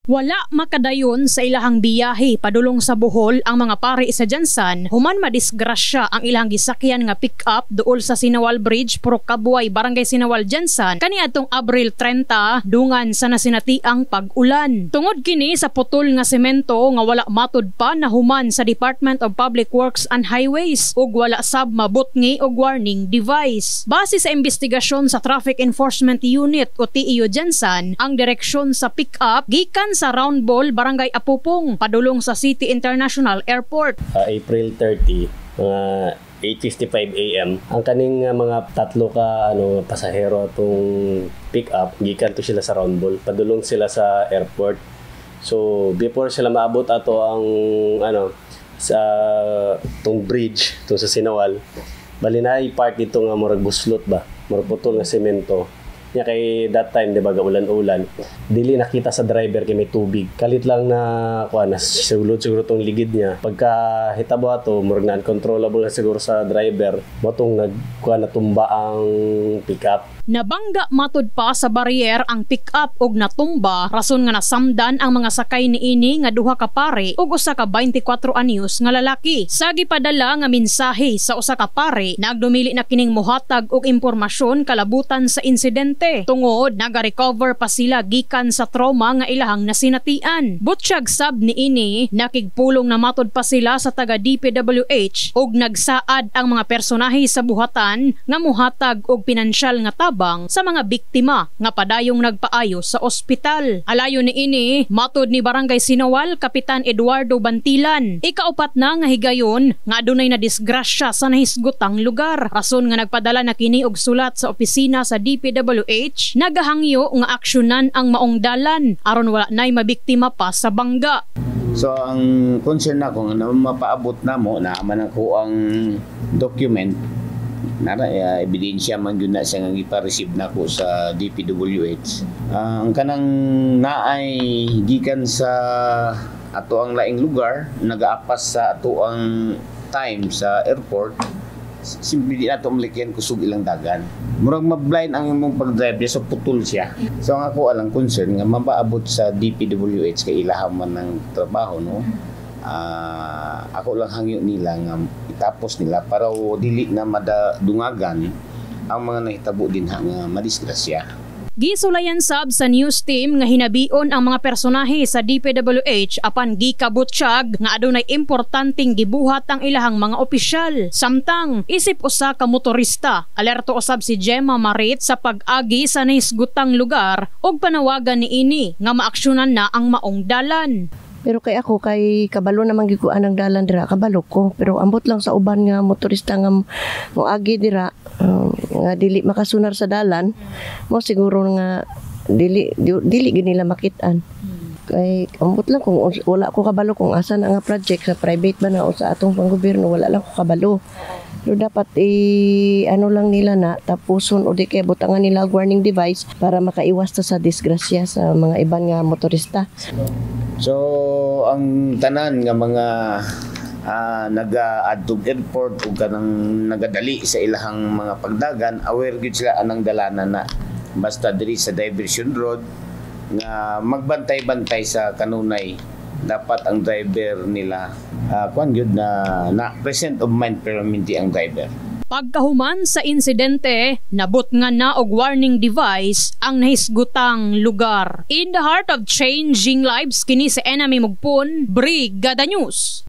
Wala makadayon sa ilahang biyahe padulong sa Bohol ang mga pari sa Jansan human madisgrasya ang ilahang gisakyan nga pick-up duol sa Sinawal Bridge, Purok Kabuay, Barangay Sinawal, Jansan kaniadtong Abril 30 dungan sa nasinatiang pag-ulan. Tungod kini sa putol nga semento nga wala matud pa na human sa Department of Public Works and Highways ug wala sab mabutngi og warning device. Base sa investigasyon sa Traffic Enforcement Unit o TEU Jansan, ang direksyon sa pick-up gikan sa Round Ball, Barangay Apupong, padulong sa City International Airport. April 30, mga 8:55 AM. Ang kaning mga tatlo ka pasahero atong pick-up, gikan to sila sa Round Ball, padulong sila sa airport. So before sila maabot ato ang sa tong bridge to sa Sinawal, bali na i-part dito nga murag buslot ba, murag putol nga semento. Nya kay that time, di ba, ulan-ulan, dili nakita sa driver kay may tubig. Kalit lang na sulod siguro tong ligid niya. Pagka hitabo ato, murag na uncontrollable na siguro sa driver, motong natumba ang pick-up. Nabangga matud pa sa barrier ang pick-up og natumba, rason nga nasamdan ang mga sakay niini nga duha ka pare ug usa ka 24 anyos nga lalaki. Sa gipadala nga mensahe sa usa ka pare, nagdumili na kining mohatag og impormasyon kalabutan sa insidente. Tungod naga-recover pa sila gikan sa trauma nga ilahang nasinatian. Butsyag sab niini, nakigpulong na matud pa sila sa taga DPWH ug nagsaad ang mga personahe sa buhatan nga mohatag og pinansyal nga tab sa mga biktima nga padayong nagpaayo sa ospital. Alayo niini, matud ni Barangay Sinawal Kapitan Eduardo Bantilan, ikaupat na nga higayon nga adunay na disgrasya sa nahisgotang lugar. Rason nga nagpadala na kini og sulat sa opisina sa DPWH, nagahangyo nga aksyonan ang maong dalan aron wala nay mabiktima pa sa bangga. So ang concern nako nga mapaabot namo na man ako ang document ebidensya man yun na siya nga ipa-receive na ko sa DPWH. Ang kanang naay gikan sa ato ang laing lugar, nag-aapas sa ato ang time sa airport, simple di nato malikyan kusog ilang dagan. Murag mablind ang imong pag-drive so putol siya. So ang ako alang concern nga mapaabot sa DPWH kay ilaham man ng trabaho, no? Ako lang hangyo nila nga itapos nila para dili na madungagan ang mga nahitabo din nga madisgrasya. Gisulayan sab sa news team nga hinabion ang mga personahe sa DPWH apan gikabutsyag nga adunay importanteng gibuhat ang ilahang mga opisyal. Samtang isip usa ka motorista, alerto usab si Gemma Marit sa pag-agi sa nahisgutang lugar ug panawagan niini nga maaksyonan na ang maong dalan. Pero kay ako, kay kabalo naman gikuan ang dalan dira, kabalo ko. Pero ambot lang sa uban nga motorista nga moagi dira, nga dili makasunar sa dalan, mo siguro nga dili ginila makitaan. Kay ambot lang kung wala ko kabalo kung asa na nga project sa private ba na o sa atong panggobyerno, wala lang ko kabalo. Pero dapat lang nila na tapuson o di kaya butangan nila warning device para makaiwas ta sa disgrasya sa mga iban nga motorista. So ang tanan nga mga naga-adtog airport o kanang nagadali sa ilahang mga pagdagan, aware gid sila anang dalanan na basta diri sa diversion road nga magbantay-bantay sa kanunay. Dapat ang driver nila na present of mind permanente ang driver. Pagkahuman sa insidente, nabot nga na og warning device ang nahisgutang lugar. In the heart of changing lives, kini sa Enemy Mugpon, Brigada News.